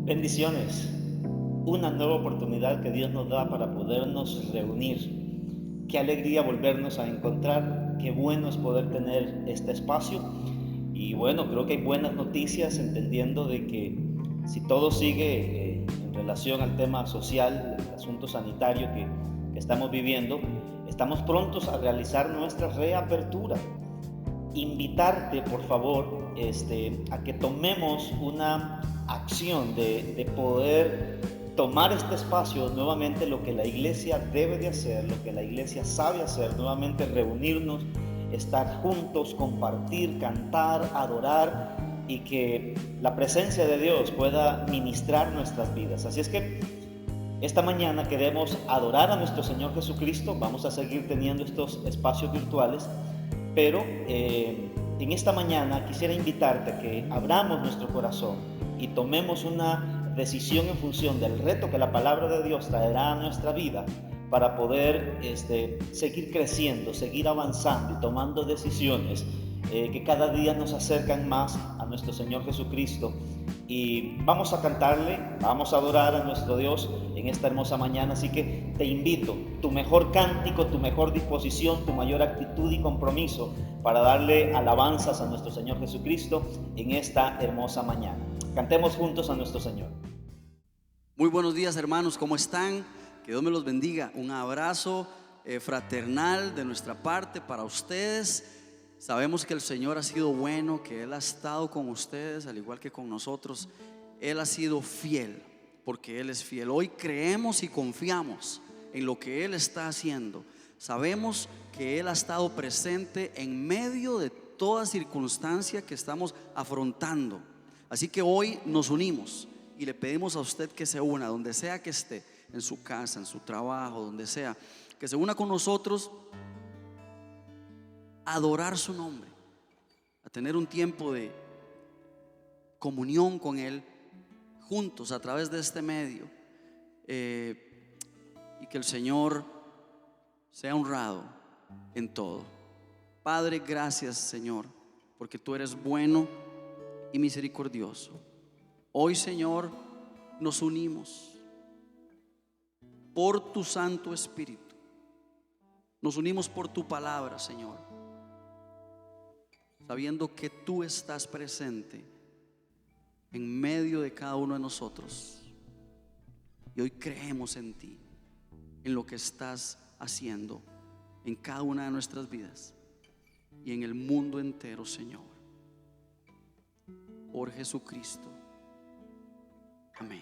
Bendiciones. Una nueva oportunidad que Dios nos da para podernos reunir. Qué alegría volvernos a encontrar. Qué bueno es poder tener este espacio. Y bueno, creo que hay buenas noticias entendiendo de que si todo sigue en relación al tema social, el asunto sanitario que estamos viviendo, estamos prontos a realizar nuestra reapertura. Invitarte, por favor, a que tomemos una acción de poder tomar este espacio nuevamente, lo que la iglesia debe de hacer, lo que la iglesia sabe hacer, nuevamente reunirnos, estar juntos, compartir, cantar, adorar y que la presencia de Dios pueda ministrar nuestras vidas. Así es que esta mañana queremos adorar a nuestro Señor Jesucristo. Vamos a seguir teniendo estos espacios virtuales, pero en esta mañana quisiera invitarte a que abramos nuestro corazón y tomemos una decisión en función del reto que la palabra de Dios traerá a nuestra vida para poder seguir creciendo, seguir avanzando y tomando decisiones que cada día nos acercan más a nuestro Señor Jesucristo. Y vamos a cantarle, vamos a adorar a nuestro Dios en esta hermosa mañana. Así que te invito, tu mejor cántico, tu mejor disposición, tu mayor actitud y compromiso para darle alabanzas a nuestro Señor Jesucristo en esta hermosa mañana. Cantemos juntos a nuestro Señor. Muy buenos días, hermanos, ¿cómo están? Que Dios me los bendiga. Un abrazo fraternal de nuestra parte para ustedes. Sabemos que el Señor ha sido bueno, que Él ha estado con ustedes al igual que con nosotros. Él ha sido fiel, porque Él es fiel. Hoy creemos y confiamos en lo que Él está haciendo. Sabemos que Él ha estado presente en medio de toda circunstancia que estamos afrontando. Así que hoy nos unimos y le pedimos a usted que se una, donde sea que esté, en su casa, en su trabajo, donde sea, que se una con nosotros a adorar su nombre, a tener un tiempo de comunión con Él juntos a través de este medio, y que el Señor sea honrado en todo. Padre, gracias, Señor, porque tú eres bueno y misericordioso. Hoy, Señor, nos unimos por tu Santo Espíritu, nos unimos por tu palabra, Señor, sabiendo que tú estás presente en medio de cada uno de nosotros. Y hoy creemos en ti, en lo que estás haciendo en cada una de nuestras vidas y en el mundo entero, Señor. Por Jesucristo. Amén.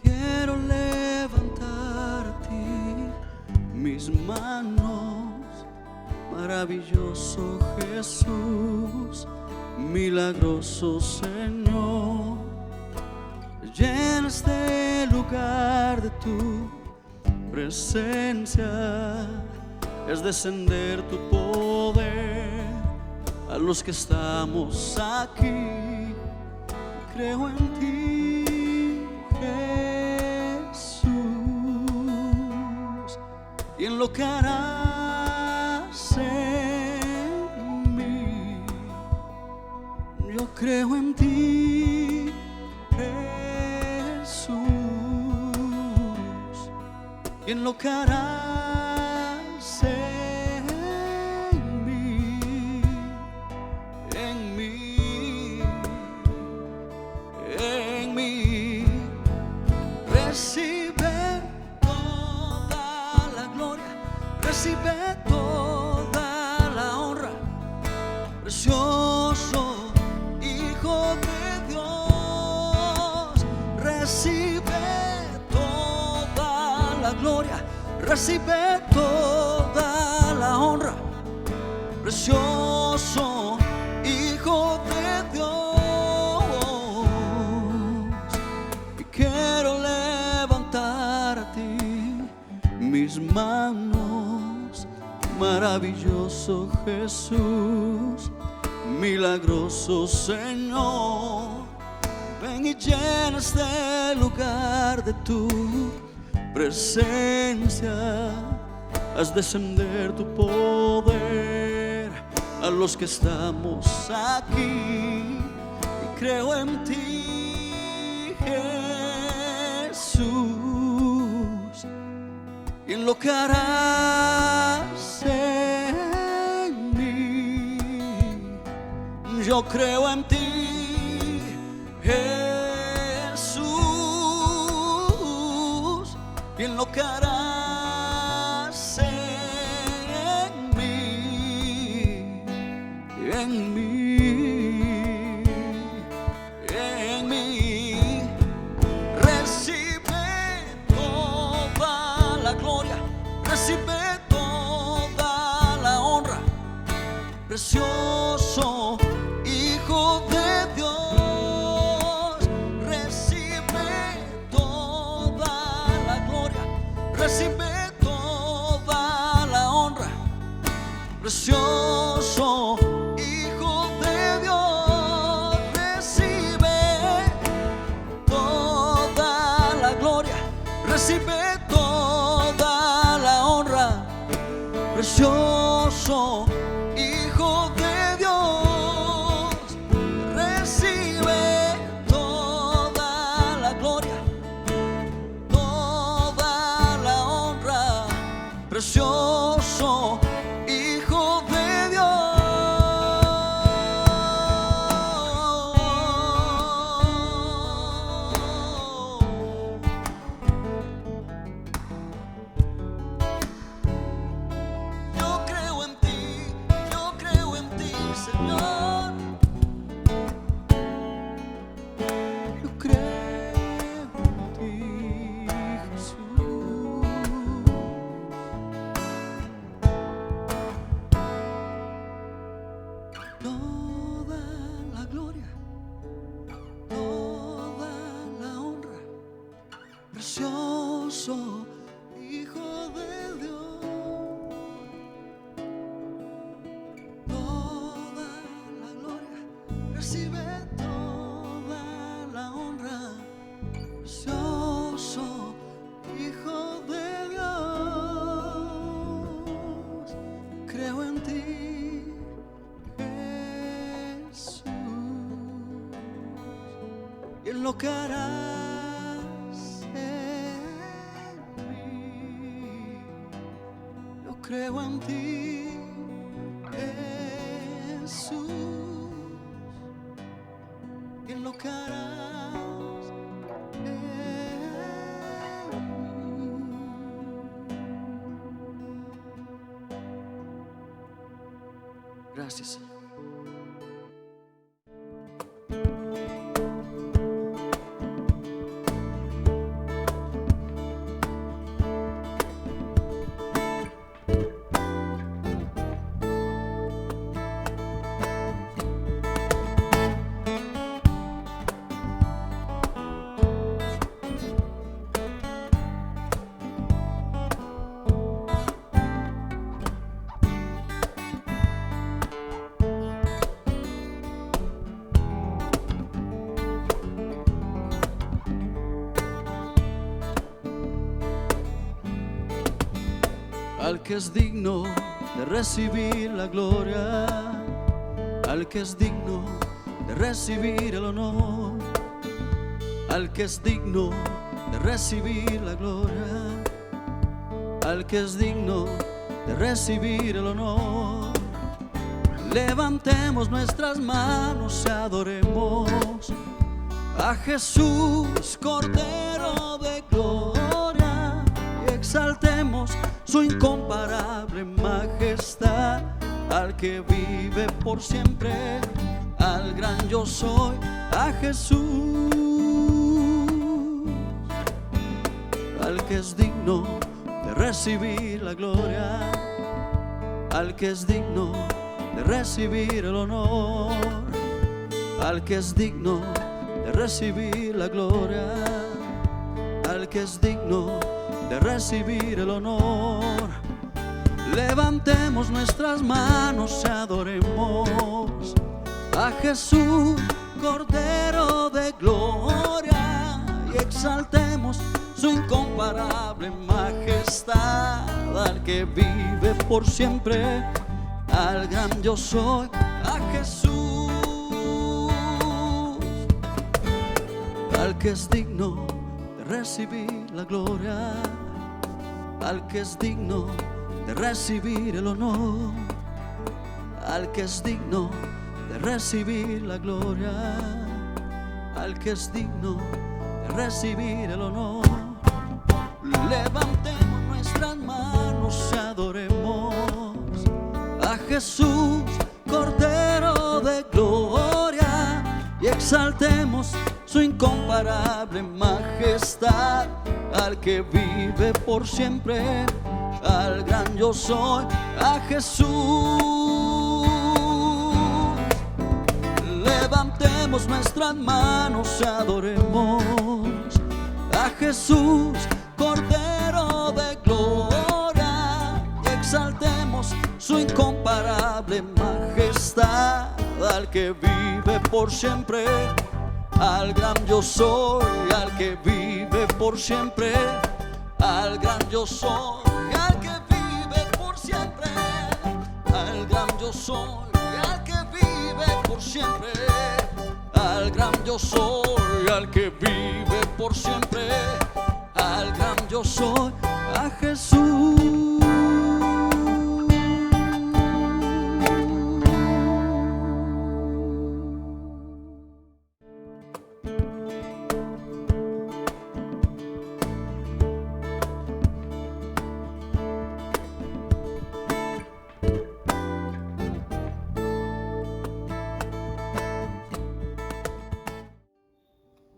Quiero levantar a ti mis manos, maravilloso Jesús, milagroso Señor. Llena este lugar de tu presencia, es descender tu poder a los que estamos aquí. Creo en ti, Jesús, y en lo que harás en mí. Yo creo en ti, Jesús, y en lo que harás en mí, en mí, en mí. Recibe toda la gloria, recibe toda la honra, precioso Hijo de Dios. Recibe toda la gloria, recibe toda la honra, Maravilloso Jesús, milagroso Señor, ven y llena este lugar de tu presencia. Haz descender tu poder a los que estamos aquí, y creo en ti, Jesús, y en lo que harás en mí. Yo creo en ti, Jesús, y en lo que harás en mí, en mí, en mí. Recibe toda la gloria, recibe toda la honra, precioso Hijo de Dios. Recibe toda la gloria, recibe toda la honra, precioso Hijo de Dios. Recibe toda la gloria, recibe toda la honra, precioso Hijo de Dios. Recibe toda la gloria, toda la honra, precioso Hijo de Dios. Yo creo en ti, Señor. Yo creo en ti, Jesús. Toda la gloria, toda la honra, precioso Hijo de Dios. Toda la gloria, recibe toda la honra, precioso Hijo de Dios. Creo en ti, Jesús, y en lo que harás en mí. Yo creo en ti, Jesús, y en lo que harás en mí. Gracias, Señor. Al que es digno de recibir la gloria, al que es digno de recibir el honor, al que es digno de recibir la gloria, al que es digno de recibir el honor. Levantemos nuestras manos y adoremos a Jesús, Cordero de gloria, y exaltemos su incomparable majestad, al que vive por siempre, al gran yo soy, a Jesús, al que es digno de recibir la gloria, al que es digno de recibir el honor, al que es digno de recibir la gloria, al que es digno de recibir el honor. Levantemos nuestras manos y adoremos a Jesús, Cordero de gloria, y exaltemos su incomparable majestad, al que vive por siempre, al gran yo soy, a Jesús, al que es digno de recibir la gloria, al que es digno de recibir el honor, al que es digno de recibir la gloria, al que es digno de recibir el honor. Levantemos nuestras manos y adoremos a Jesús, Cordero de gloria, y exaltemos su incomparable majestad, al que vive por siempre, al gran yo soy, a Jesús. Levantemos nuestras manos y adoremos a Jesús, Cordero de gloria, y exaltemos su incomparable majestad, al que vive por siempre, al gran yo soy, al que vive por siempre, al gran yo soy, al que vive por siempre, al gran yo soy, al que vive por siempre, al gran yo soy, al que vive por siempre, al gran yo soy, a Jesús.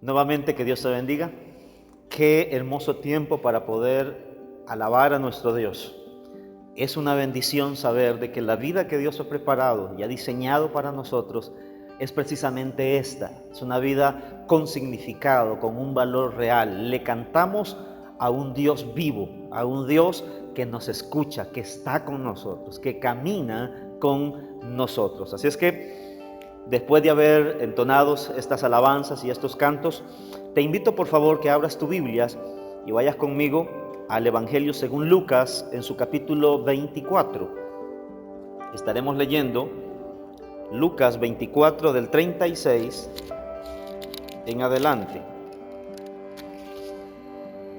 Nuevamente, que Dios te bendiga. Qué hermoso tiempo para poder alabar a nuestro Dios. Es una bendición saber de que la vida que Dios ha preparado y ha diseñado para nosotros es precisamente esta. Es una vida con significado, con un valor real. Le cantamos a un Dios vivo, a un Dios que nos escucha, que está con nosotros, que camina con nosotros. Así es que después de haber entonado estas alabanzas y estos cantos, te invito por favor que abras tu Biblia y vayas conmigo al Evangelio según Lucas en su capítulo 24. Estaremos leyendo Lucas 24 del 36 en adelante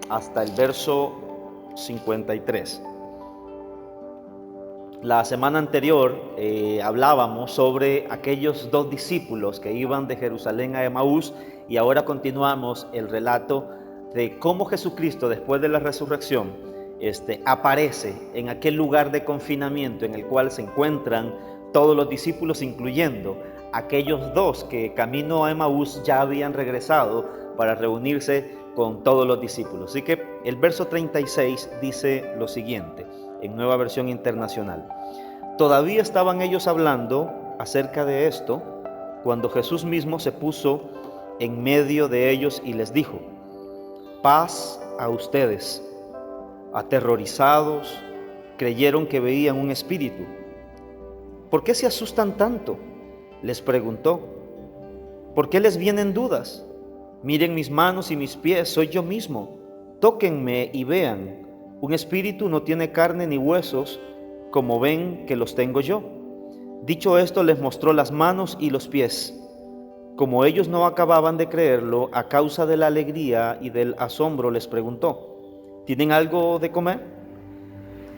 hasta el verso 53. La semana anterior hablábamos sobre aquellos dos discípulos que iban de Jerusalén a Emaús, y ahora continuamos el relato de cómo Jesucristo, después de la resurrección, aparece en aquel lugar de confinamiento en el cual se encuentran todos los discípulos, incluyendo aquellos dos que camino a Emaús ya habían regresado para reunirse con todos los discípulos. Así que el verso 36 dice lo siguiente, en Nueva Versión Internacional: todavía estaban ellos hablando acerca de esto, cuando Jesús mismo se puso en medio de ellos y les dijo: paz a ustedes. Aterrorizados, creyeron que veían un espíritu. ¿Por qué se asustan tanto?, les preguntó. ¿Por qué les vienen dudas? Miren mis manos y mis pies, soy yo mismo. Tóquenme y vean. Un espíritu no tiene carne ni huesos, como ven que los tengo yo. Dicho esto, les mostró las manos y los pies. Como ellos no acababan de creerlo, a causa de la alegría y del asombro, les preguntó: ¿tienen algo de comer?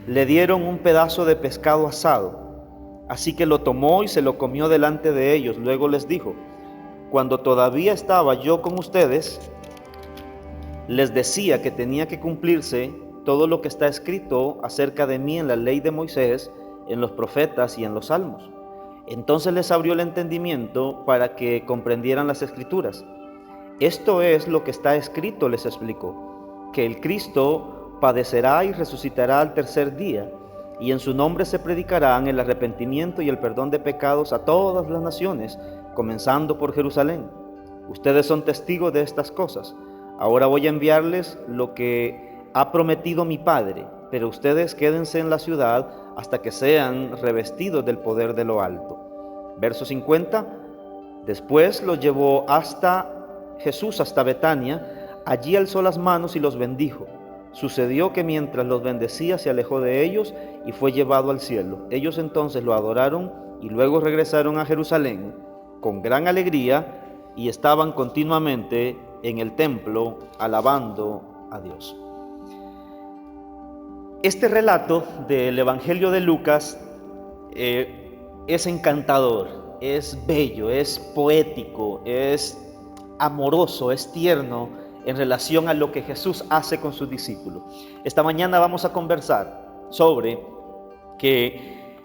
Le dieron un pedazo de pescado asado, así que lo tomó y se lo comió delante de ellos. Luego les dijo: cuando todavía estaba yo con ustedes, les decía que tenía que cumplirse todo lo que está escrito acerca de mí en la ley de Moisés, en los profetas y en los salmos. Entonces les abrió el entendimiento para que comprendieran las escrituras. Esto es lo que está escrito, les explicó, que el Cristo padecerá y resucitará al tercer día, y en su nombre se predicarán el arrepentimiento y el perdón de pecados a todas las naciones, comenzando por Jerusalén. Ustedes son testigos de estas cosas. Ahora voy a enviarles lo que ha prometido mi Padre, pero ustedes quédense en la ciudad hasta que sean revestidos del poder de lo alto. Verso 50. Después los llevó Jesús hasta Betania. Allí alzó las manos y los bendijo. Sucedió que mientras los bendecía se alejó de ellos y fue llevado al cielo. Ellos entonces lo adoraron y luego regresaron a Jerusalén con gran alegría y estaban continuamente en el templo alabando a Dios. Este relato del Evangelio de Lucas es encantador, es bello, es poético, es amoroso, es tierno en relación a lo que Jesús hace con sus discípulos. Esta mañana vamos a conversar sobre que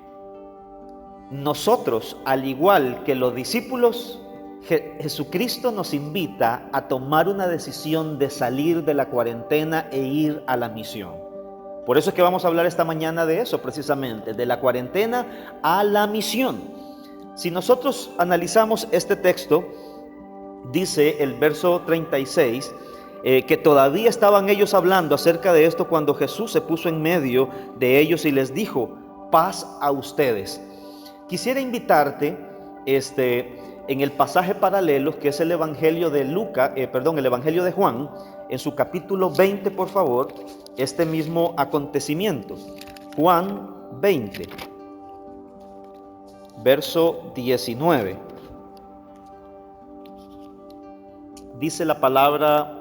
nosotros, al igual que los discípulos, Jesucristo nos invita a tomar una decisión de salir de la cuarentena e ir a la misión. Por eso es que vamos a hablar esta mañana de eso precisamente, de la cuarentena a la misión. Si nosotros analizamos este texto, dice el verso 36, que todavía estaban ellos hablando acerca de esto cuando Jesús se puso en medio de ellos y les dijo: paz a ustedes. Quisiera invitarte en el pasaje paralelo que es el Evangelio de el Evangelio de Juan, en su capítulo 20, por favor, este mismo acontecimiento. Juan 20, verso 19. Dice la palabra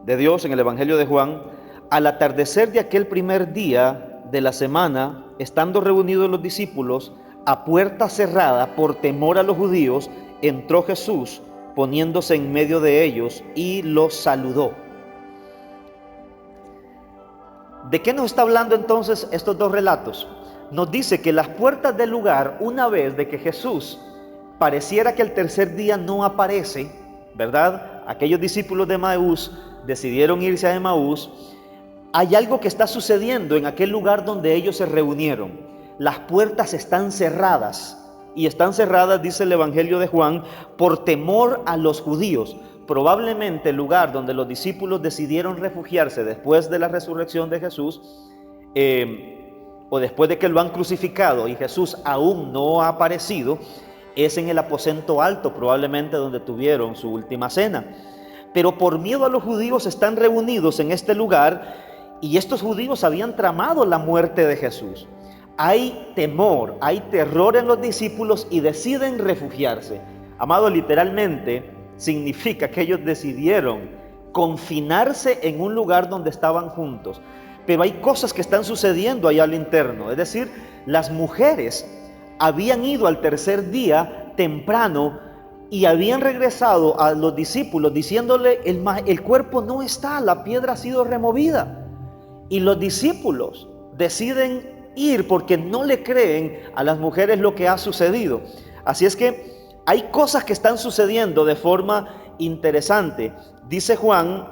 de Dios en el Evangelio de Juan: al atardecer de aquel primer día de la semana, estando reunidos los discípulos a puerta cerrada por temor a los judíos, entró Jesús poniéndose en medio de ellos y los saludó. ¿De qué nos está hablando entonces estos dos relatos? Nos dice que las puertas del lugar, una vez de que Jesús pareciera que el tercer día no aparece, ¿verdad? Aquellos discípulos de Emaús decidieron irse a Emaús. Hay algo que está sucediendo en aquel lugar donde ellos se reunieron. Las puertas están cerradas, y están cerradas, dice el Evangelio de Juan, por temor a los judíos. Probablemente el lugar donde los discípulos decidieron refugiarse después de la resurrección de Jesús, o después de que lo han crucificado y Jesús aún no ha aparecido, es en el aposento alto, probablemente donde tuvieron su última cena. Pero por miedo a los judíos están reunidos en este lugar, y estos judíos habían tramado la muerte de Jesús. Hay temor, hay terror en los discípulos y deciden refugiarse. Amado, literalmente significa que ellos decidieron confinarse en un lugar donde estaban juntos. Pero hay cosas que están sucediendo allá al interno. Es decir, las mujeres habían ido al tercer día temprano y habían regresado a los discípulos diciéndole: el cuerpo no está, la piedra ha sido removida. Y los discípulos deciden ir porque no le creen a las mujeres lo que ha sucedido. Así es que hay cosas que están sucediendo de forma interesante. Dice Juan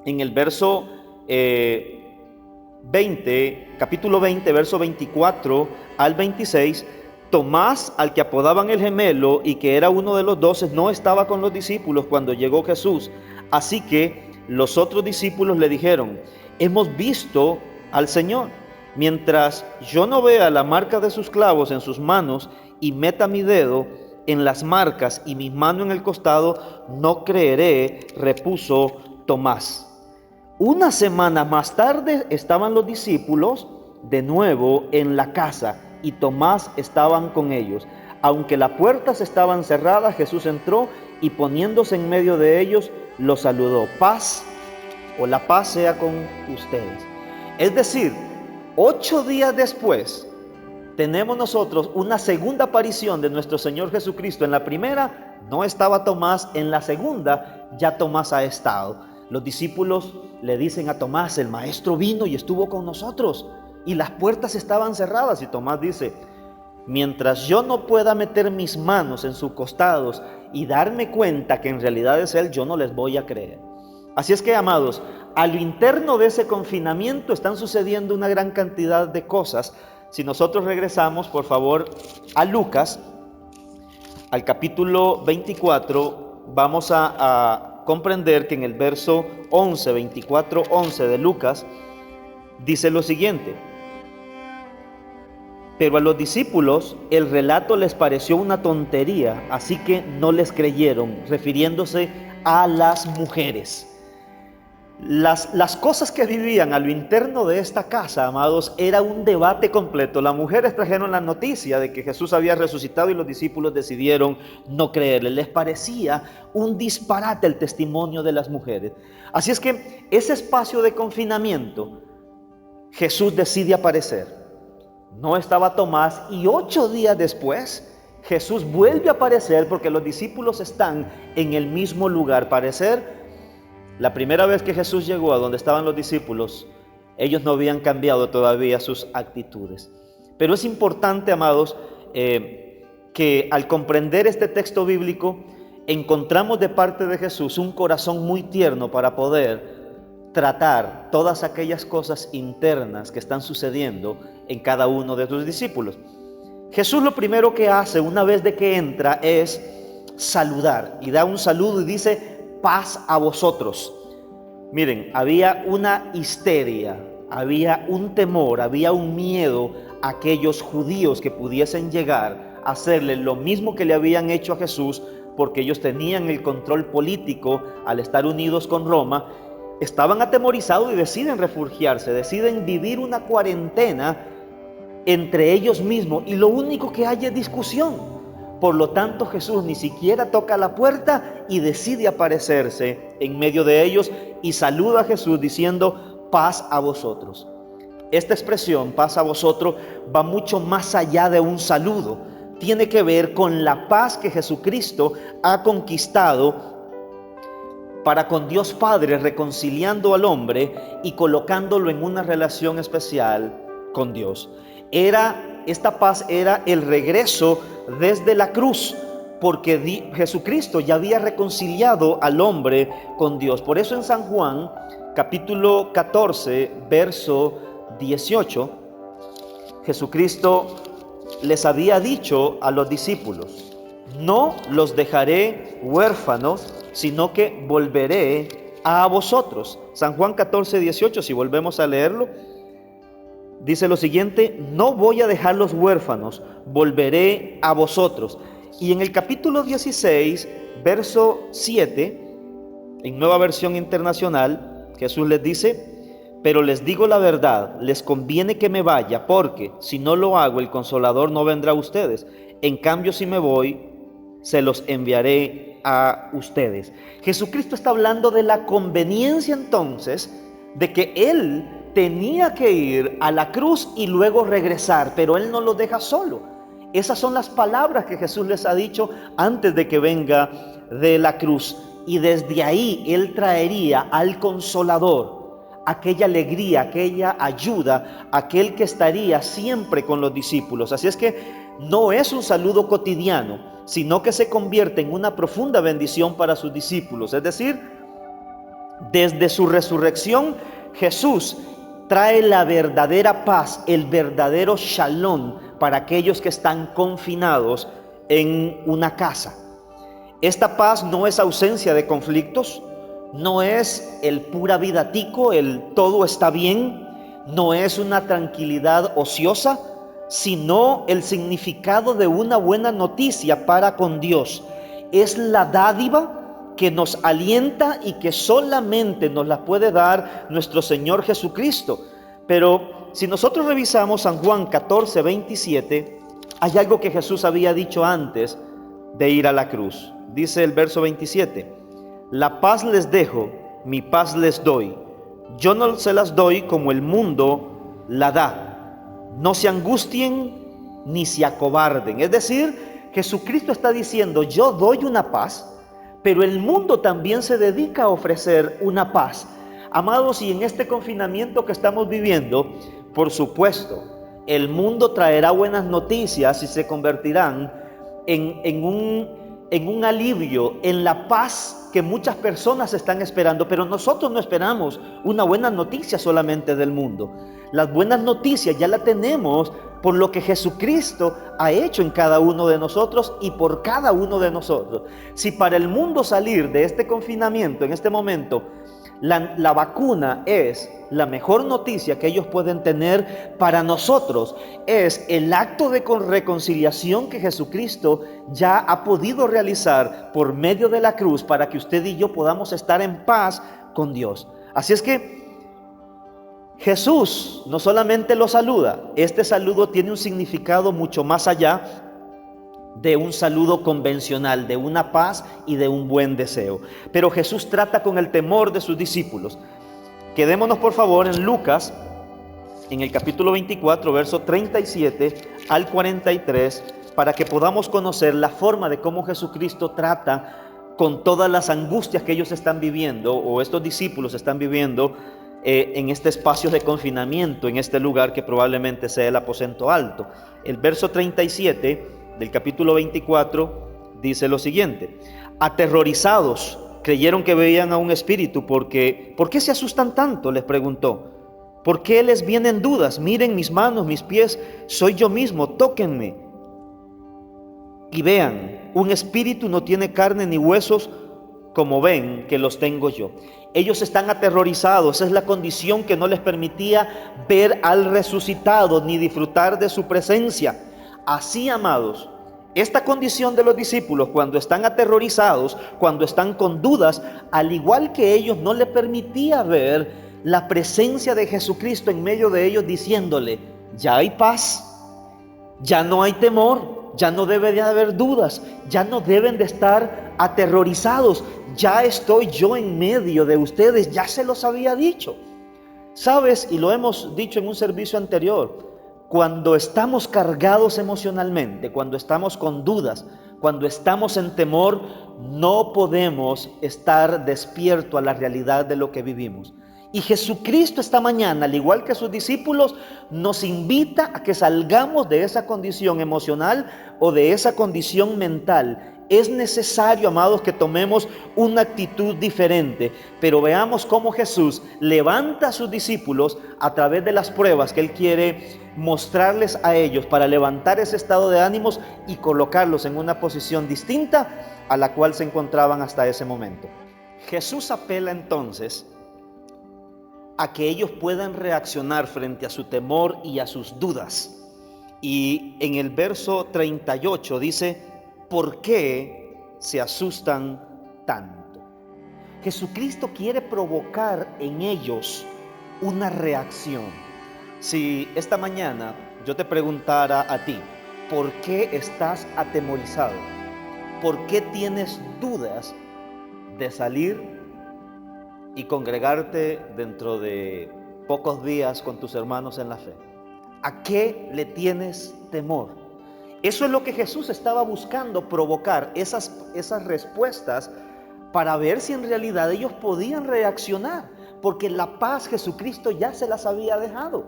en el verso 20, capítulo 20, verso 24 al 26, Tomás, al que apodaban el gemelo y que era uno de los 12, no estaba con los discípulos cuando llegó Jesús. Así que los otros discípulos le dijeron: hemos visto al Señor. Mientras yo no vea la marca de sus clavos en sus manos y meta mi dedo en las marcas y mi mano en el costado, no creeré, repuso Tomás. Una semana más tarde estaban los discípulos de nuevo en la casa y Tomás estaban con ellos. Aunque las puertas estaban cerradas, Jesús entró y poniéndose en medio de ellos, los saludó. Paz, o la paz sea con ustedes. Es decir, 8 días después, tenemos nosotros una segunda aparición de nuestro Señor Jesucristo. En la primera no estaba Tomás, en la segunda ya Tomás ha estado. Los discípulos le dicen a Tomás: el maestro vino y estuvo con nosotros y las puertas estaban cerradas. Y Tomás dice: mientras yo no pueda meter mis manos en sus costados y darme cuenta que en realidad es Él, yo no les voy a creer. Así es que, amados, a lo interno de ese confinamiento están sucediendo una gran cantidad de cosas. Si nosotros regresamos, por favor, a Lucas, al capítulo 24, vamos a comprender que en el verso 11, 24, 11 de Lucas, dice lo siguiente: Pero a los discípulos el relato les pareció una tontería, así que no les creyeron, refiriéndose a las mujeres. Las cosas que vivían a lo interno de esta casa, amados, era un debate completo. Las mujeres trajeron la noticia de que Jesús había resucitado y los discípulos decidieron no creerle. Les parecía un disparate el testimonio de las mujeres. Así es que ese espacio de confinamiento, Jesús decide aparecer. No estaba Tomás y 8 días después Jesús vuelve a aparecer porque los discípulos están en el mismo lugar. Parecer, la primera vez que Jesús llegó a donde estaban los discípulos, ellos no habían cambiado todavía sus actitudes. Pero es importante, amados, que al comprender este texto bíblico, encontramos de parte de Jesús un corazón muy tierno para poder tratar todas aquellas cosas internas que están sucediendo en cada uno de sus discípulos. Jesús lo primero que hace una vez de que entra es saludar, y da un saludo y dice: paz a vosotros. Miren, había una histeria, había un temor, había un miedo a aquellos judíos que pudiesen llegar a hacerle lo mismo que le habían hecho a Jesús, porque ellos tenían el control político al estar unidos con Roma. Estaban atemorizados y deciden refugiarse, deciden vivir una cuarentena entre ellos mismos, y lo único que hay es discusión. Por lo tanto, Jesús ni siquiera toca la puerta y decide aparecerse en medio de ellos y saluda a Jesús diciendo: paz a vosotros. Esta expresión, paz a vosotros, va mucho más allá de un saludo. Tiene que ver con la paz que Jesucristo ha conquistado para con Dios Padre, reconciliando al hombre y colocándolo en una relación especial con Dios. Esta paz era el regreso desde la cruz, porque Jesucristo ya había reconciliado al hombre con Dios. Por eso en San Juan, capítulo 14, verso 18, Jesucristo les había dicho a los discípulos: no los dejaré huérfanos, sino que volveré a vosotros. San Juan 14, 18, si volvemos a leerlo, dice lo siguiente: no voy a dejarlos huérfanos, volveré a vosotros. Y en el capítulo 16, verso 7, en Nueva Versión Internacional, Jesús les dice: pero les digo la verdad, les conviene que me vaya, porque si no lo hago, el Consolador no vendrá a ustedes. En cambio, si me voy, se los enviaré a ustedes. Jesucristo está hablando de la conveniencia entonces de que Él tenía que ir a la cruz y luego regresar, pero Él no los deja solo. Esas son las palabras que Jesús les ha dicho antes de que venga de la cruz. Y desde ahí Él traería al Consolador, aquella alegría, aquella ayuda, aquel que estaría siempre con los discípulos. Así es que no es un saludo cotidiano, sino que se convierte en una profunda bendición para sus discípulos. Es decir, desde su resurrección, Jesús trae la verdadera paz, el verdadero shalom para aquellos que están confinados en una casa. Esta paz no es ausencia de conflictos, no es el pura vida tico, el todo está bien, no es una tranquilidad ociosa, sino el significado de una buena noticia para con Dios. Es la dádiva que nos alienta y que solamente nos la puede dar nuestro Señor Jesucristo. Pero si nosotros revisamos San Juan 14, 27, hay algo que Jesús había dicho antes de ir a la cruz. Dice el verso 27: la paz les dejo, mi paz les doy. Yo no se las doy como el mundo la da. No se angustien ni se acobarden. Es decir, Jesucristo está diciendo: yo doy una paz, pero el mundo también se dedica a ofrecer una paz. Amados, y en este confinamiento que estamos viviendo, por supuesto, el mundo traerá buenas noticias y se convertirán en un alivio, en la paz que muchas personas están esperando. Pero nosotros no esperamos una buena noticia solamente del mundo. Las buenas noticias ya las tenemos por lo que Jesucristo ha hecho en cada uno de nosotros y por cada uno de nosotros. Si para el mundo salir de este confinamiento en este momento La vacuna es la mejor noticia que ellos pueden tener para nosotros. Es el acto de reconciliación que Jesucristo ya ha podido realizar por medio de la cruz para que usted y yo podamos estar en paz con Dios. Así es que Jesús no solamente lo saluda, este saludo tiene un significado mucho más allá de un saludo convencional, de una paz y de un buen deseo. Pero Jesús trata con el temor de sus discípulos. Quedémonos por favor en Lucas, en el capítulo 24, verso 37 al 43, para que podamos conocer la forma de cómo Jesucristo trata con todas las angustias que ellos están viviendo, o estos discípulos están viviendo, en este espacio de confinamiento, en este lugar que probablemente sea el aposento alto. El verso 37 del capítulo 24 dice lo siguiente: aterrorizados, creyeron que veían a un espíritu. ¿Por qué se asustan tanto?, les preguntó. ¿Por qué les vienen dudas? Miren mis manos, mis pies, soy yo mismo, tóquenme y vean. Un espíritu no tiene carne ni huesos, como ven que los tengo yo. Ellos están aterrorizados. Esa es la condición que no les permitía ver al resucitado ni disfrutar de su presencia. Así, amados, esta condición de los discípulos, cuando están aterrorizados, cuando están con dudas, al igual que ellos, no le permitía ver la presencia de Jesucristo en medio de ellos, diciéndole: ya hay paz, ya no hay temor, ya no debe de haber dudas, ya no deben de estar aterrorizados, ya estoy yo en medio de ustedes, ya se los había dicho. ¿Sabes? Y lo hemos dicho en un servicio anterior. Cuando estamos cargados emocionalmente, cuando estamos con dudas, cuando estamos en temor, no podemos estar despiertos a la realidad de lo que vivimos. Y Jesucristo esta mañana, al igual que sus discípulos, nos invita a que salgamos de esa condición emocional o de esa condición mental. Es necesario, amados, que tomemos una actitud diferente, pero veamos cómo Jesús levanta a sus discípulos a través de las pruebas que Él quiere mostrarles a ellos para levantar ese estado de ánimos y colocarlos en una posición distinta a la cual se encontraban hasta ese momento. Jesús apela entonces a que ellos puedan reaccionar frente a su temor y a sus dudas. Y en el verso 38 dice: ¿por qué se asustan tanto? Jesucristo quiere provocar en ellos una reacción. Si esta mañana yo te preguntara a ti: ¿por qué estás atemorizado? ¿Por qué tienes dudas de salir y congregarte dentro de pocos días con tus hermanos en la fe? ¿A qué le tienes temor? Eso es lo que Jesús estaba buscando, provocar esas respuestas para ver si en realidad ellos podían reaccionar, porque la paz Jesucristo ya se las había dejado,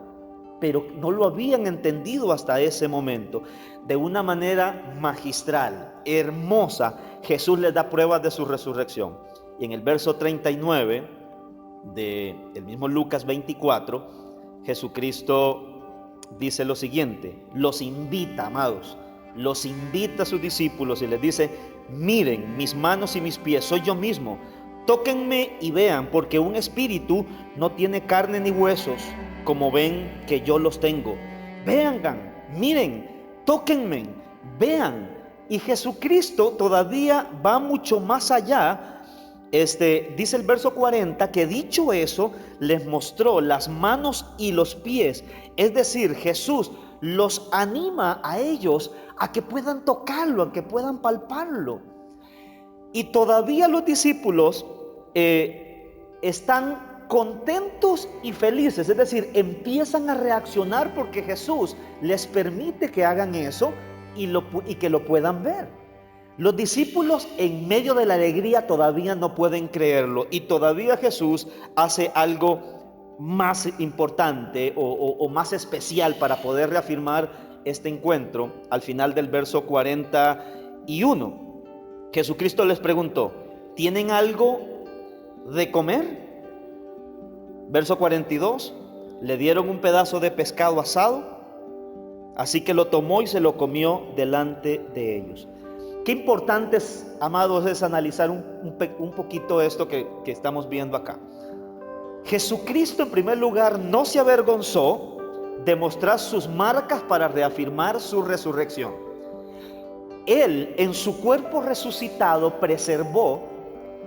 pero no lo habían entendido hasta ese momento. De una manera magistral, hermosa, Jesús les da pruebas de su resurrección. Y en el verso 39 del mismo Lucas 24, Jesucristo dice lo siguiente, los invita, amados, los invita a sus discípulos y les dice: miren mis manos y mis pies, soy yo mismo, tóquenme y vean, porque un espíritu no tiene carne ni huesos, como ven que yo los tengo. Vengan, miren, tóquenme, vean. Y Jesucristo todavía va mucho más allá. Dice el verso 40 que dicho eso, les mostró las manos y los pies. Es decir, Jesús los anima a ellos a que puedan tocarlo, a que puedan palparlo. Y todavía los discípulos están contentos y felices, es decir, empiezan a reaccionar porque Jesús les permite que hagan eso y que lo puedan ver. Los discípulos en medio de la alegría todavía no pueden creerlo, y todavía Jesús hace algo más importante o más especial para poder reafirmar este encuentro. Al final del verso 41, Jesucristo les preguntó: ¿tienen algo de comer? Verso 42, le dieron un pedazo de pescado asado, así que lo tomó y se lo comió delante de ellos. Qué importante, amados, es analizar un poquito esto que estamos viendo acá. Jesucristo, en primer lugar, no se avergonzó de mostrar sus marcas para reafirmar su resurrección. Él, en su cuerpo resucitado, preservó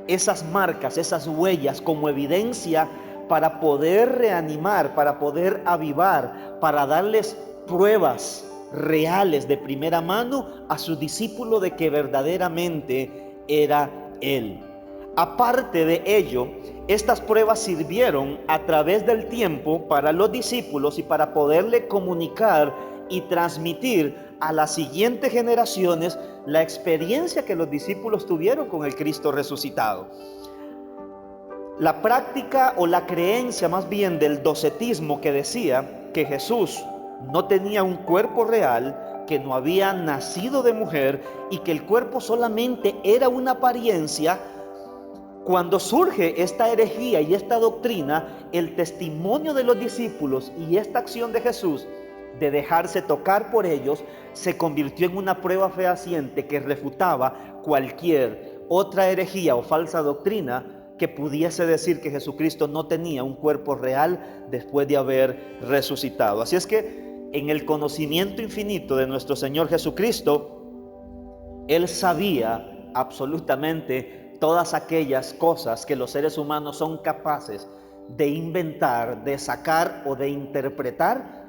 esas marcas, esas huellas como evidencia para poder reanimar, para poder avivar, para darles pruebas reales de primera mano a sus discípulos de que verdaderamente era Él. Aparte de ello, estas pruebas sirvieron a través del tiempo para los discípulos y para poderle comunicar y transmitir a las siguientes generaciones la experiencia que los discípulos tuvieron con el Cristo resucitado. La práctica o la creencia más bien del docetismo, que decía que Jesús no tenía un cuerpo real, que no había nacido de mujer y que el cuerpo solamente era una apariencia. Cuando surge esta herejía y esta doctrina, el testimonio de los discípulos y esta acción de Jesús de dejarse tocar por ellos se convirtió en una prueba fehaciente que refutaba cualquier otra herejía o falsa doctrina que pudiese decir que Jesucristo no tenía un cuerpo real después de haber resucitado. Así es que en el conocimiento infinito de nuestro Señor Jesucristo, Él sabía absolutamente todas aquellas cosas que los seres humanos son capaces de inventar, de sacar o de interpretar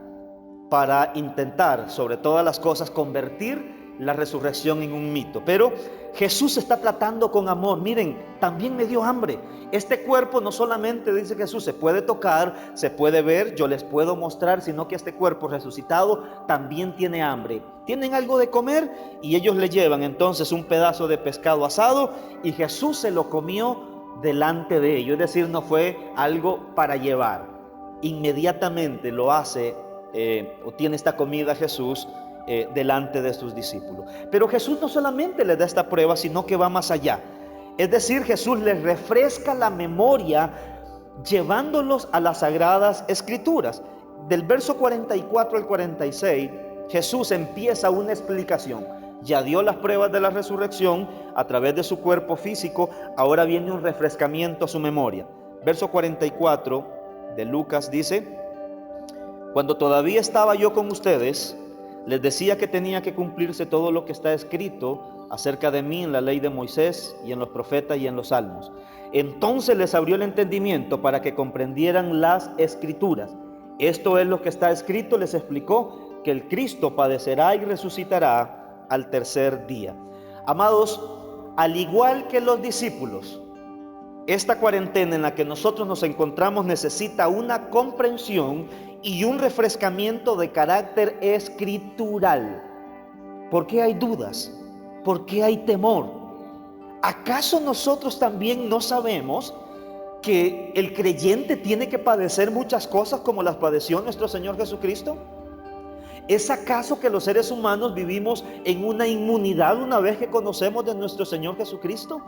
para intentar, sobre todas las cosas, convertir la resurrección en un mito. Pero Jesús está tratando con amor. Miren, también me dio hambre. Este cuerpo no solamente, dice Jesús, se puede tocar, se puede ver, yo les puedo mostrar, sino que este cuerpo resucitado también tiene hambre. ¿Tienen algo de comer? Y ellos le llevan entonces un pedazo de pescado asado y Jesús se lo comió delante de ellos. Es decir, no fue algo para llevar. Inmediatamente lo hace o tiene esta comida Jesús delante de sus discípulos. Pero Jesús no solamente les da esta prueba, sino que va más allá. Es decir, Jesús les refresca la memoria llevándolos a las Sagradas Escrituras. Del verso 44 al 46, Jesús empieza una explicación. Ya dio las pruebas de la resurrección a través de su cuerpo físico, ahora viene un refrescamiento a su memoria. Verso 44 de Lucas dice: cuando todavía estaba yo con ustedes, les decía que tenía que cumplirse todo lo que está escrito acerca de mí en la ley de Moisés y en los profetas y en los salmos. Entonces les abrió el entendimiento para que comprendieran las Escrituras. Esto es lo que está escrito, les explicó, que el Cristo padecerá y resucitará al tercer día. Amados, al igual que los discípulos, esta cuarentena en la que nosotros nos encontramos necesita una comprensión y un refrescamiento de carácter escritural. ¿Por qué hay dudas? ¿Por qué hay temor? ¿Acaso nosotros también no sabemos que el creyente tiene que padecer muchas cosas como las padeció nuestro Señor Jesucristo? ¿Es acaso que los seres humanos vivimos en una inmunidad una vez que conocemos de nuestro Señor Jesucristo?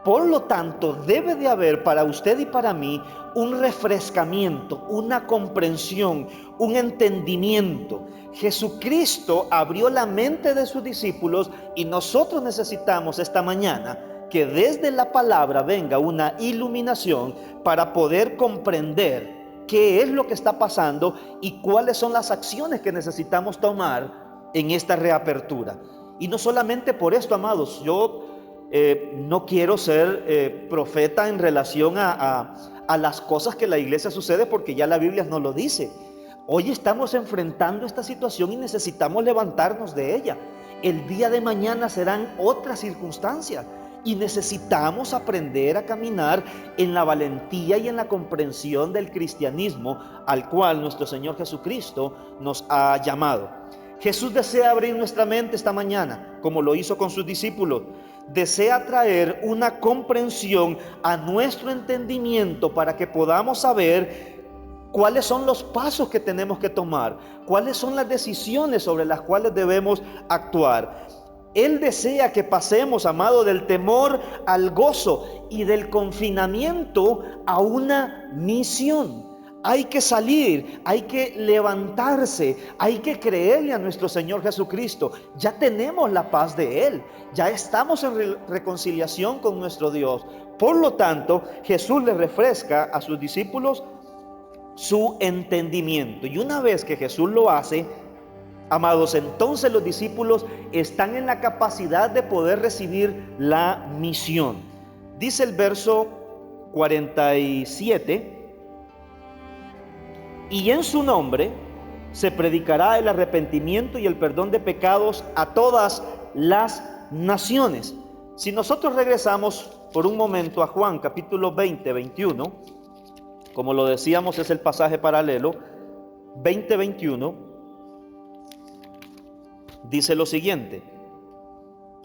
Por lo tanto, debe de haber para usted y para mí un refrescamiento, una comprensión, un entendimiento. Jesucristo abrió la mente de sus discípulos y nosotros necesitamos esta mañana que desde la palabra venga una iluminación para poder comprender qué es lo que está pasando y cuáles son las acciones que necesitamos tomar en esta reapertura. Y no solamente por esto, amados, yo no quiero ser profeta en relación a las cosas que la iglesia sucede, porque ya la Biblia nos lo dice. Hoy estamos enfrentando esta situación y necesitamos levantarnos de ella. El día de mañana serán otras circunstancias y necesitamos aprender a caminar en la valentía y en la comprensión del cristianismo al cual nuestro Señor Jesucristo nos ha llamado. Jesús desea abrir nuestra mente esta mañana, como lo hizo con sus discípulos. Desea traer una comprensión a nuestro entendimiento para que podamos saber cuáles son los pasos que tenemos que tomar, cuáles son las decisiones sobre las cuales debemos actuar. Él desea que pasemos, amado, del temor al gozo y del confinamiento a una misión. Hay que salir, hay que levantarse, hay que creerle a nuestro Señor Jesucristo. Ya tenemos la paz de Él, ya estamos en reconciliación con nuestro Dios. Por lo tanto, Jesús le refresca a sus discípulos su entendimiento. Y una vez que Jesús lo hace, amados, entonces los discípulos están en la capacidad de poder recibir la misión. Dice el verso 47: y en su nombre se predicará el arrepentimiento y el perdón de pecados a todas las naciones. Si nosotros regresamos por un momento a Juan capítulo 20, 21, como lo decíamos, es el pasaje paralelo, 20, 21, dice lo siguiente.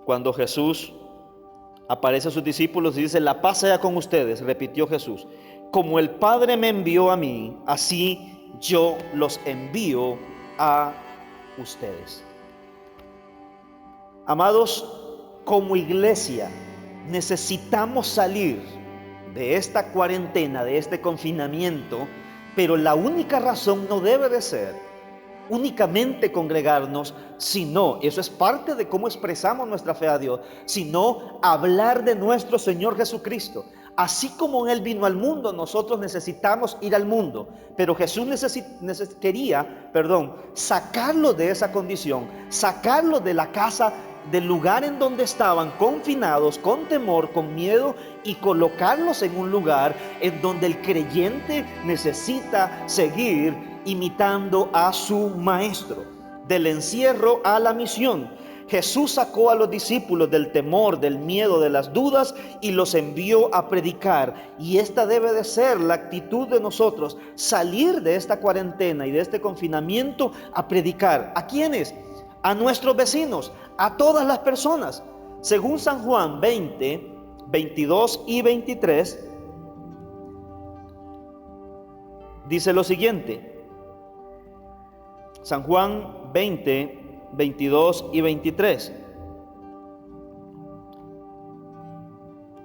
Cuando Jesús aparece a sus discípulos y dice: la paz sea con ustedes, repitió Jesús. Como el Padre me envió a mí, así yo los envío a ustedes. Amados, como iglesia necesitamos salir de esta cuarentena, de este confinamiento, pero la única razón no debe de ser únicamente congregarnos, sino, eso es parte de cómo expresamos nuestra fe a Dios, sino hablar de nuestro Señor Jesucristo. Así como Él vino al mundo, nosotros necesitamos ir al mundo, pero Jesús quería sacarlos de esa condición, sacarlos de la casa, del lugar en donde estaban confinados, con temor, con miedo, y colocarlos en un lugar en donde el creyente necesita seguir imitando a su maestro. Del encierro a la misión. Jesús sacó a los discípulos del temor, del miedo, de las dudas, y los envió a predicar. Y esta debe de ser la actitud de nosotros: salir de esta cuarentena y de este confinamiento a predicar. ¿A quiénes? A nuestros vecinos, a todas las personas. Según San Juan 20, 22 y 23, dice lo siguiente. San Juan 20, 22 y 23.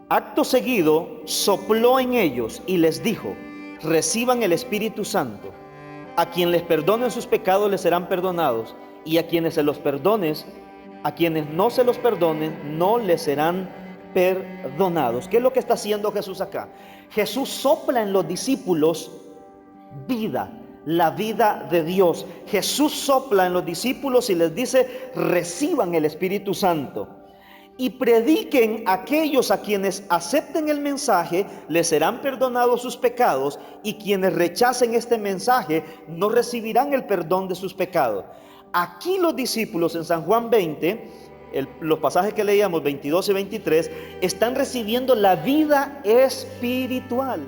Acto seguido sopló en ellos y les dijo: reciban el Espíritu Santo. A quien les perdonen sus pecados les serán perdonados, y a quienes se los perdones, a quienes no se los perdonen, no les serán perdonados. ¿Qué es lo que está haciendo Jesús acá? Jesús sopla en los discípulos vida, la vida de Dios. Jesús sopla en los discípulos y les dice: reciban el Espíritu Santo y prediquen a aquellos a quienes acepten el mensaje, les serán perdonados sus pecados, y quienes rechacen este mensaje no recibirán el perdón de sus pecados. Aquí los discípulos en San Juan 20, los pasajes que leíamos 22 y 23, están recibiendo la vida espiritual.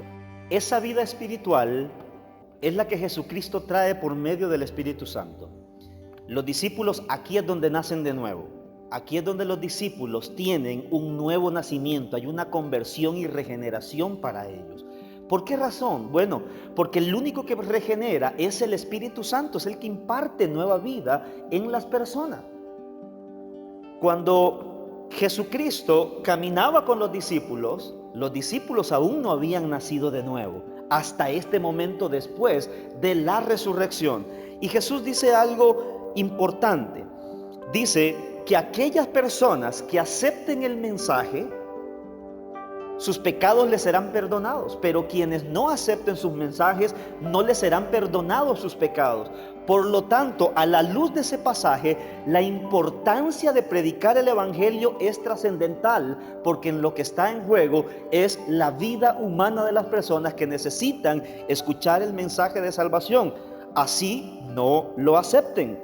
Esa vida espiritual es la que Jesucristo trae por medio del Espíritu Santo. Los discípulos, aquí es donde nacen de nuevo. Aquí es donde los discípulos tienen un nuevo nacimiento. Hay una conversión y regeneración para ellos. ¿Por qué razón? Bueno, porque el único que regenera es el Espíritu Santo, es el que imparte nueva vida en las personas. Cuando Jesucristo caminaba con los discípulos aún no habían nacido de nuevo, hasta este momento después de la resurrección. Y Jesús dice algo importante. Dice que aquellas personas que acepten el mensaje, sus pecados les serán perdonados, pero quienes no acepten sus mensajes, no les serán perdonados sus pecados. Por lo tanto, a la luz de ese pasaje, la importancia de predicar el Evangelio es trascendental, porque en lo que está en juego es la vida humana de las personas que necesitan escuchar el mensaje de salvación. Así no lo acepten.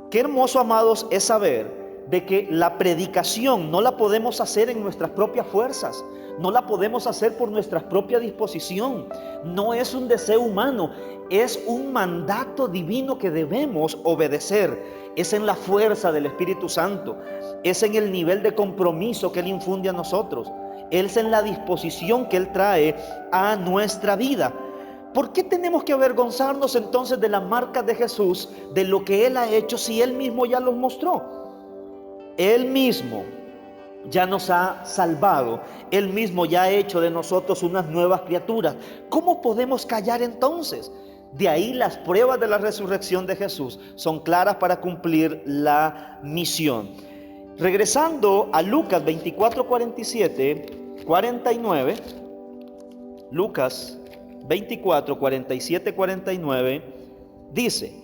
Qué hermoso, amados, es saber de que la predicación no la podemos hacer en nuestras propias fuerzas, no la podemos hacer por nuestra propia disposición. No es un deseo humano, es un mandato divino que debemos obedecer. Es en la fuerza del Espíritu Santo, es en el nivel de compromiso que Él infunde a nosotros, es en la disposición que Él trae a nuestra vida. ¿Por qué tenemos que avergonzarnos entonces de las marcas de Jesús, de lo que Él ha hecho, si Él mismo ya los mostró? Él mismo ya nos ha salvado. Él mismo ya ha hecho de nosotros unas nuevas criaturas. ¿Cómo podemos callar entonces? De ahí las pruebas de la resurrección de Jesús son claras para cumplir la misión. Regresando a Lucas 24:47, 49, Lucas 24, 47, 49, dice: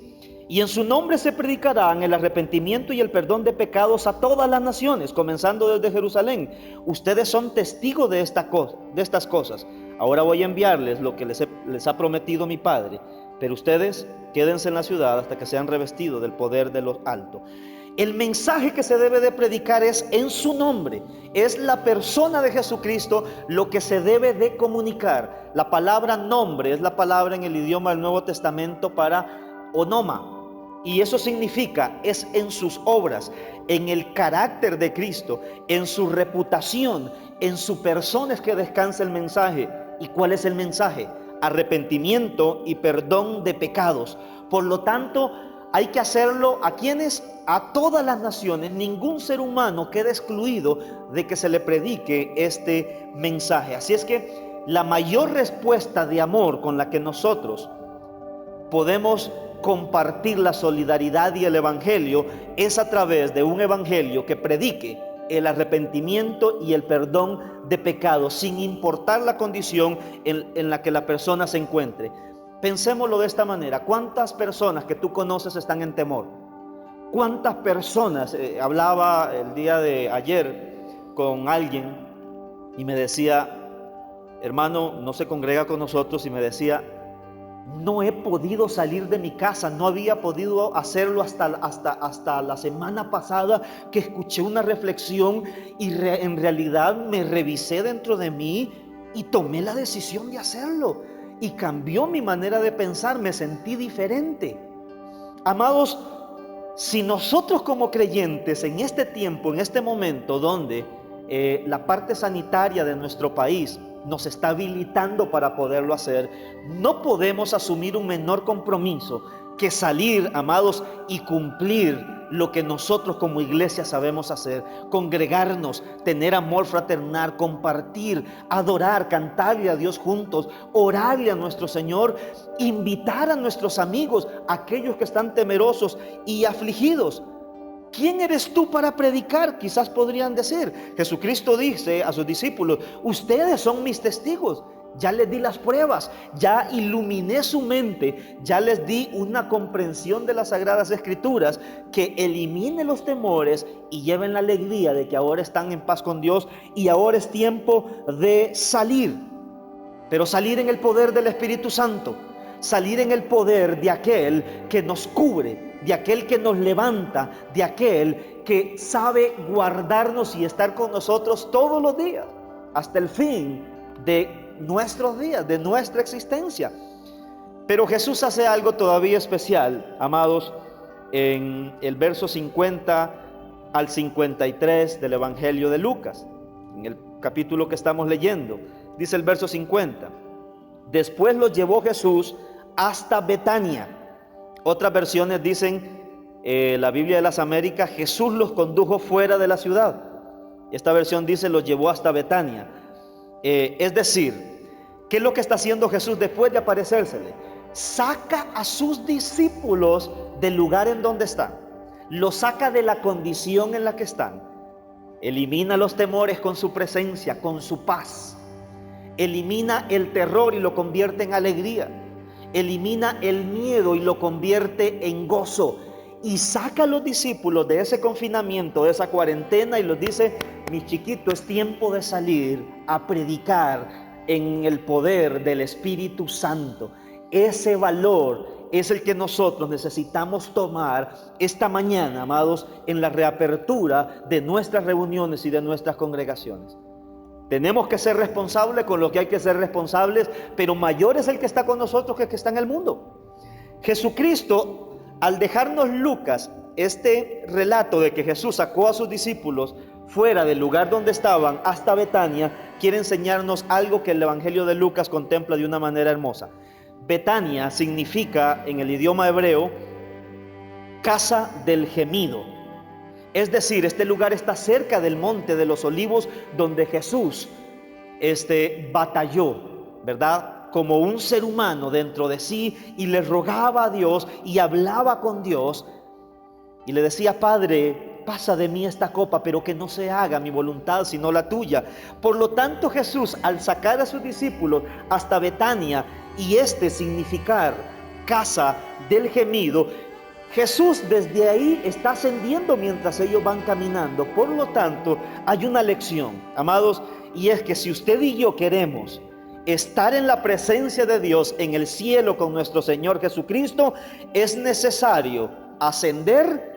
y en su nombre se predicarán el arrepentimiento y el perdón de pecados a todas las naciones, comenzando desde Jerusalén. Ustedes son testigos de estas cosas. Ahora voy a enviarles lo que les ha prometido mi Padre, pero ustedes quédense en la ciudad hasta que sean revestidos del poder de lo alto. El mensaje que se debe de predicar es en su nombre, es la persona de Jesucristo lo que se debe de comunicar. La palabra nombre es la palabra en el idioma del Nuevo Testamento para onoma, y eso significa, es en sus obras, en el carácter de Cristo, en su reputación, en su persona es que descansa el mensaje. ¿Y cuál es el mensaje? Arrepentimiento y perdón de pecados. Por lo tanto, hay que hacerlo a quienes, a todas las naciones. Ningún ser humano queda excluido de que se le predique este mensaje. Así es que la mayor respuesta de amor con la que nosotros podemos compartir la solidaridad y el evangelio es a través de un evangelio que predique el arrepentimiento y el perdón de pecados, sin importar la condición en la que la persona se encuentre. Pensémoslo de esta manera: ¿cuántas personas que tú conoces están en temor? ¿Cuántas personas? Hablaba el día de ayer con alguien y me decía: hermano, no se congrega con nosotros, y me decía: no he podido salir de mi casa, no había podido hacerlo hasta la semana pasada, que escuché una reflexión y en realidad me revisé dentro de mí y tomé la decisión de hacerlo, y cambió mi manera de pensar, me sentí diferente. Amados, si nosotros como creyentes en este tiempo, en este momento donde la parte sanitaria de nuestro país nos está habilitando para poderlo hacer, no podemos asumir un menor compromiso que salir, amados, y cumplir lo que nosotros como iglesia sabemos hacer: congregarnos, tener amor fraternal, compartir, adorar, cantarle a Dios juntos, orarle a nuestro Señor, invitar a nuestros amigos, aquellos que están temerosos y afligidos. ¿Quién eres tú para predicar? Quizás podrían decir. Jesucristo dice a sus discípulos: ustedes son mis testigos. Ya les di las pruebas, ya iluminé su mente, ya les di una comprensión de las Sagradas Escrituras que elimine los temores y lleven la alegría de que ahora están en paz con Dios y ahora es tiempo de salir. Pero salir en el poder del Espíritu Santo, salir en el poder de aquel que nos cubre, de aquel que nos levanta, de aquel que sabe guardarnos y estar con nosotros todos los días, hasta el fin de nuestros días, de nuestra existencia. Pero Jesús hace algo todavía especial, amados, en el verso 50 al 53 del Evangelio de Lucas, en el capítulo que estamos leyendo. Dice el verso 50: después los llevó Jesús hasta Betania. Otras versiones dicen, la Biblia de las Américas, Jesús los condujo fuera de la ciudad. Esta versión dice, los llevó hasta Betania. Es decir, ¿qué es lo que está haciendo Jesús después de aparecérsele? Saca a sus discípulos del lugar en donde están, los saca de la condición en la que están, elimina los temores con su presencia, con su paz, elimina el terror y lo convierte en alegría, elimina el miedo y lo convierte en gozo, y saca a los discípulos de ese confinamiento, de esa cuarentena, y los dice: mis chiquitos, es tiempo de salir a predicar en el poder del Espíritu Santo. Ese valor es el que nosotros necesitamos tomar esta mañana, amados, en la reapertura de nuestras reuniones y de nuestras congregaciones. Tenemos que ser responsables con lo que hay que ser responsables, pero mayor es el que está con nosotros que el que está en el mundo. Jesucristo, al dejarnos Lucas este relato de que Jesús sacó a sus discípulos fuera del lugar donde estaban hasta Betania, quiere enseñarnos algo que el Evangelio de Lucas contempla de una manera hermosa. Betania significa en el idioma hebreo casa del gemido. Es decir, este lugar está cerca del monte de los olivos donde Jesús batalló, ¿verdad? Como un ser humano dentro de sí, y le rogaba a Dios y hablaba con Dios y le decía: Padre, pasa de mí esta copa, pero que no se haga mi voluntad sino la tuya. Por lo tanto, Jesús, al sacar a sus discípulos hasta Betania, y significar casa del gemido, Jesús desde ahí está ascendiendo mientras ellos van caminando. Por lo tanto, hay una lección, amados, y es que si usted y yo queremos estar en la presencia de Dios en el cielo con nuestro Señor Jesucristo, es necesario ascender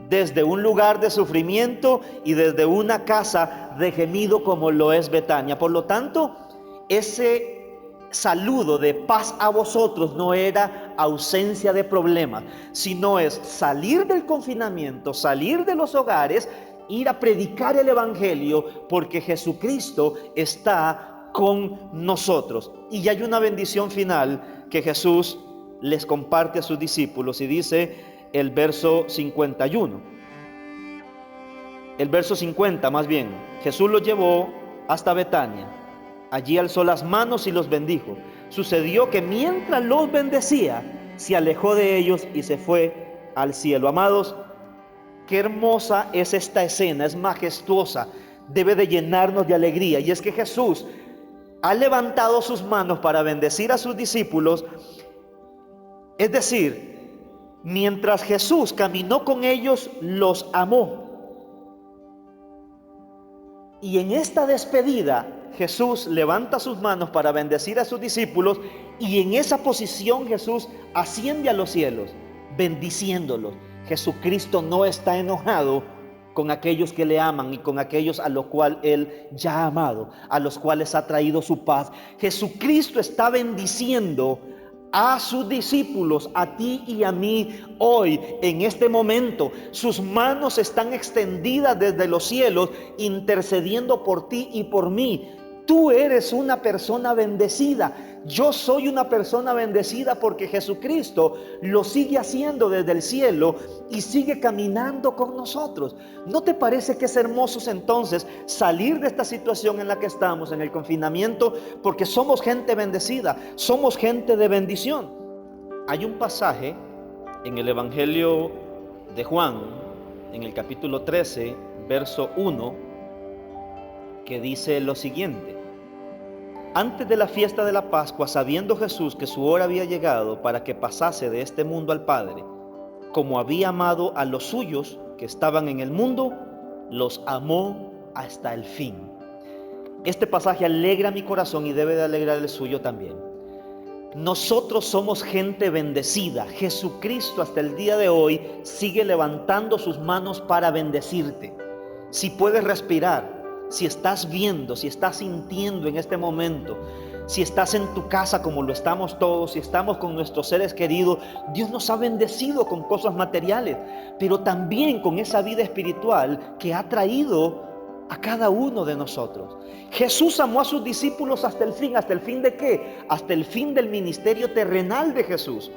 desde un lugar de sufrimiento y desde una casa de gemido como lo es Betania. Por lo tanto, ese saludo de paz a vosotros no era ausencia de problemas, sino es salir del confinamiento, salir de los hogares, ir a predicar el evangelio, porque Jesucristo está con nosotros. Y hay una bendición final que Jesús les comparte a sus discípulos, y dice el verso 51. El verso 50 más bien. Jesús los llevó hasta Betania. Allí alzó las manos y los bendijo. Sucedió que mientras los bendecía, se alejó de ellos y se fue al cielo. Amados, qué hermosa es esta escena, es majestuosa, debe de llenarnos de alegría. Y es que Jesús ha levantado sus manos para bendecir a sus discípulos. Es decir, mientras Jesús caminó con ellos, los amó. Y en esta despedida, Jesús levanta sus manos para bendecir a sus discípulos, y en esa posición Jesús asciende a los cielos, bendiciéndolos. Jesucristo no está enojado con aquellos que le aman y con aquellos a los cuales Él ya ha amado, a los cuales ha traído su paz. Jesucristo está bendiciendo a sus discípulos, a ti y a mí hoy, en este momento. Sus manos están extendidas desde los cielos, intercediendo por ti y por mí. Tú eres una persona bendecida. Yo soy una persona bendecida porque Jesucristo lo sigue haciendo desde el cielo y sigue caminando con nosotros. ¿No te parece que es hermoso entonces salir de esta situación en la que estamos, en el confinamiento? Porque somos gente bendecida, somos gente de bendición. Hay un pasaje en el Evangelio de Juan, en el capítulo 13, verso 1, que dice lo siguiente: antes de la fiesta de la Pascua, sabiendo Jesús que su hora había llegado para que pasase de este mundo al Padre, como había amado a los suyos que estaban en el mundo, los amó hasta el fin. Este pasaje alegra mi corazón y debe de alegrar el suyo también. Nosotros somos gente bendecida. Jesucristo hasta el día de hoy sigue levantando sus manos para bendecirte. Si puedes respirar, si estás viendo, si estás sintiendo en este momento, si estás en tu casa como lo estamos todos, si estamos con nuestros seres queridos, Dios nos ha bendecido con cosas materiales, pero también con esa vida espiritual que ha traído a cada uno de nosotros. Jesús amó a sus discípulos hasta el fin. ¿Hasta el fin de qué? Hasta el fin del ministerio terrenal de Jesús.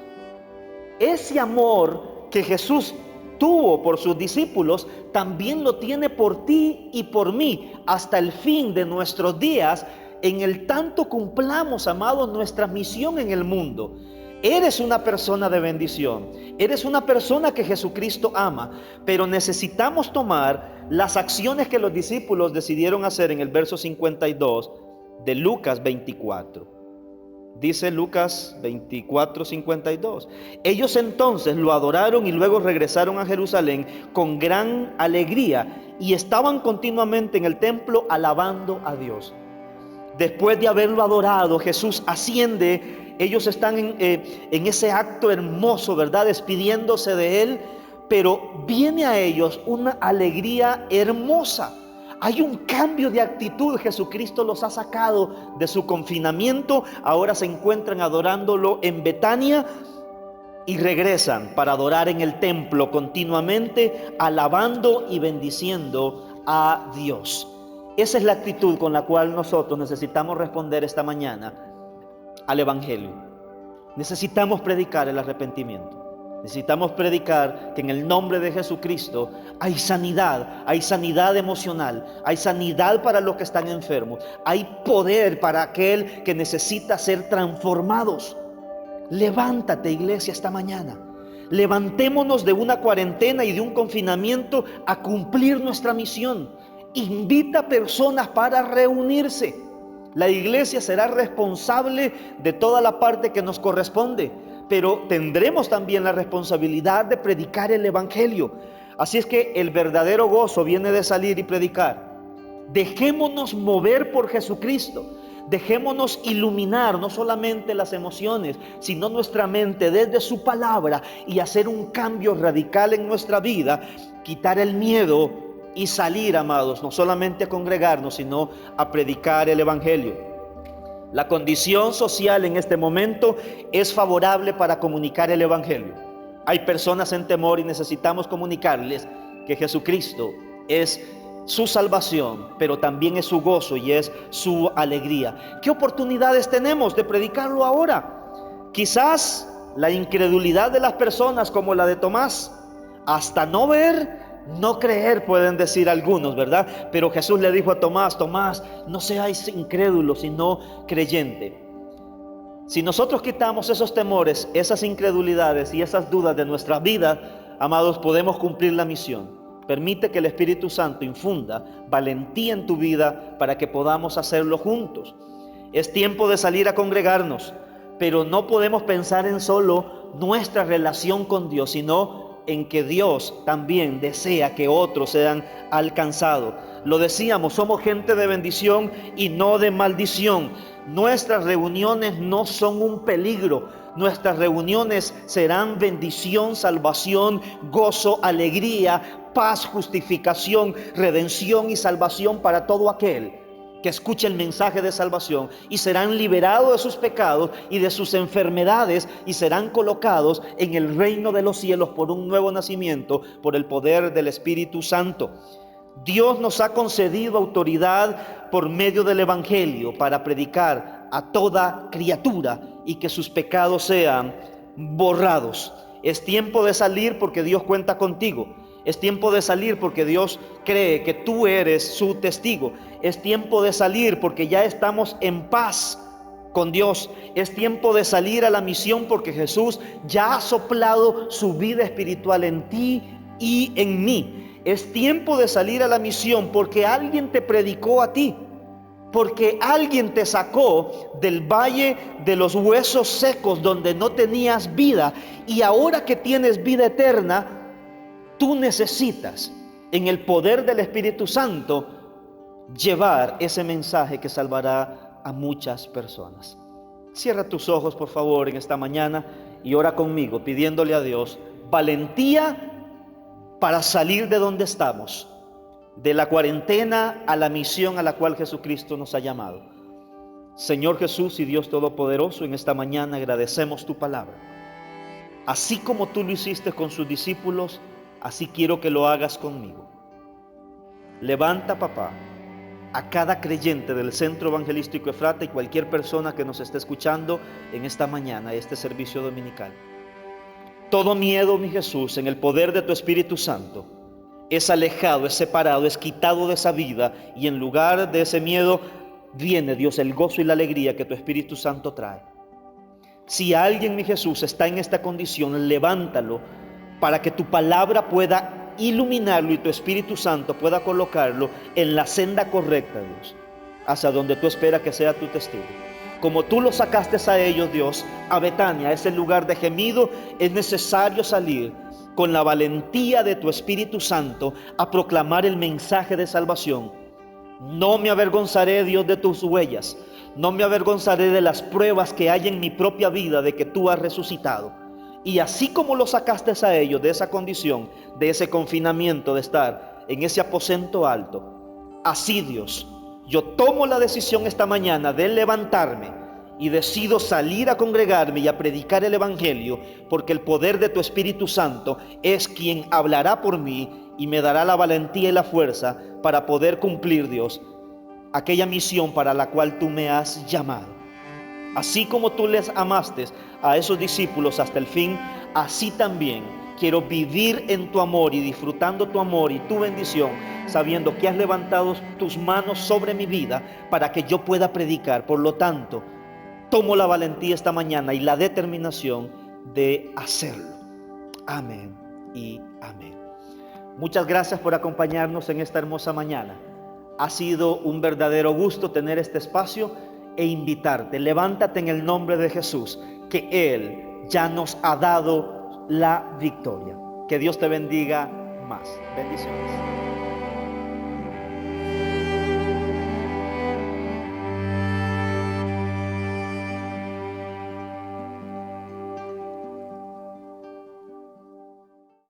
Ese amor que Jesús tuvo por sus discípulos, también lo tiene por ti y por mí hasta el fin de nuestros días, en el tanto cumplamos, amados, nuestra misión en el mundo. Eres una persona de bendición, eres una persona que Jesucristo ama, pero necesitamos tomar las acciones que los discípulos decidieron hacer en el verso 52 de Lucas 24. Dice Lucas 24, 52. Ellos entonces lo adoraron y luego regresaron a Jerusalén con gran alegría y estaban continuamente en el templo alabando a Dios. Después de haberlo adorado, Jesús asciende. Ellos están en ese acto hermoso, ¿verdad? Despidiéndose de Él, pero viene a ellos una alegría hermosa. Hay un cambio de actitud. Jesucristo los ha sacado de su confinamiento. Ahora se encuentran adorándolo en Betania y regresan para adorar en el templo continuamente, alabando y bendiciendo a Dios. Esa es la actitud con la cual nosotros necesitamos responder esta mañana al Evangelio. Necesitamos predicar el arrepentimiento. Necesitamos predicar que en el nombre de Jesucristo hay sanidad emocional, hay sanidad para los que están enfermos, hay poder para aquel que necesita ser transformados. Levántate, iglesia, esta mañana. Levantémonos de una cuarentena y de un confinamiento a cumplir nuestra misión. Invita a personas para reunirse. La iglesia será responsable de toda la parte que nos corresponde, pero tendremos también la responsabilidad de predicar el evangelio. Así es que el verdadero gozo viene de salir y predicar. Dejémonos mover por Jesucristo. Dejémonos iluminar no solamente las emociones, sino nuestra mente desde su palabra, y hacer un cambio radical en nuestra vida, quitar el miedo y salir, amados, no solamente a congregarnos, sino a predicar el evangelio. La condición social en este momento es favorable para comunicar el evangelio. Hay personas en temor y necesitamos comunicarles que Jesucristo es su salvación, pero también es su gozo y es su alegría. ¿Qué oportunidades tenemos de predicarlo ahora? Quizás la incredulidad de las personas, como la de Tomás, hasta no ver, no creer, pueden decir algunos, ¿verdad? Pero Jesús le dijo a Tomás: Tomás, no seáis incrédulo, sino creyente. Si nosotros quitamos esos temores, esas incredulidades y esas dudas de nuestra vida, amados, podemos cumplir la misión. Permite que el Espíritu Santo infunda valentía en tu vida para que podamos hacerlo juntos. Es tiempo de salir a congregarnos, pero no podemos pensar en solo nuestra relación con Dios, sino en que Dios también desea que otros sean alcanzados. Lo decíamos, somos gente de bendición y no de maldición. Nuestras reuniones no son un peligro. Nuestras reuniones serán bendición, salvación, gozo, alegría, paz, justificación, redención y salvación para todo aquel que escuche el mensaje de salvación, y serán liberados de sus pecados y de sus enfermedades, y serán colocados en el reino de los cielos por un nuevo nacimiento, por el poder del Espíritu Santo. Dios nos ha concedido autoridad por medio del evangelio para predicar a toda criatura y que sus pecados sean borrados. Es tiempo de salir porque Dios cuenta contigo. Es tiempo de salir porque Dios cree que tú eres su testigo. Es tiempo de salir porque ya estamos en paz con Dios. Es tiempo de salir a la misión porque Jesús ya ha soplado su vida espiritual en ti y en mí. Es tiempo de salir a la misión porque alguien te predicó a ti, porque alguien te sacó del valle de los huesos secos donde no tenías vida, y ahora que tienes vida eterna, tú necesitas, en el poder del Espíritu Santo, llevar ese mensaje que salvará a muchas personas. Cierra tus ojos, por favor, en esta mañana y ora conmigo, pidiéndole a Dios valentía para salir de donde estamos, de la cuarentena a la misión a la cual Jesucristo nos ha llamado. Señor Jesús y Dios Todopoderoso, en esta mañana agradecemos tu palabra. Así como tú lo hiciste con sus discípulos, así quiero que lo hagas conmigo. Levanta, papá, a cada creyente del Centro Evangelístico Efrata y cualquier persona que nos esté escuchando en esta mañana, este servicio dominical. Todo miedo, mi Jesús, en el poder de tu Espíritu Santo, es alejado, es separado, es quitado de esa vida, y en lugar de ese miedo viene, Dios, el gozo y la alegría que tu Espíritu Santo trae. Si alguien, mi Jesús, está en esta condición, levántalo para que tu palabra pueda iluminarlo y tu Espíritu Santo pueda colocarlo en la senda correcta, Dios, hacia donde tú esperas que sea tu testigo. Como tú lo sacaste a ellos, Dios, a Betania, ese lugar de gemido, es necesario salir con la valentía de tu Espíritu Santo a proclamar el mensaje de salvación. No me avergonzaré, Dios, de tus huellas. No me avergonzaré de las pruebas que hay en mi propia vida de que tú has resucitado. Y así como lo sacaste a ellos de esa condición, de ese confinamiento, de estar en ese aposento alto, así, Dios, yo tomo la decisión esta mañana de levantarme y decido salir a congregarme y a predicar el evangelio, porque el poder de tu Espíritu Santo es quien hablará por mí y me dará la valentía y la fuerza para poder cumplir, Dios, aquella misión para la cual tú me has llamado. Así como tú les amaste a esos discípulos hasta el fin, así también quiero vivir en tu amor y disfrutando tu amor y tu bendición, sabiendo que has levantado tus manos sobre mi vida para que yo pueda predicar. Por lo tanto, tomo la valentía esta mañana y la determinación de hacerlo. Amén y amén. Muchas gracias por acompañarnos en esta hermosa mañana. Ha sido un verdadero gusto tener este espacio e invitarte. Levántate en el nombre de Jesús, que Él ya nos ha dado la victoria. Que Dios te bendiga más. Bendiciones.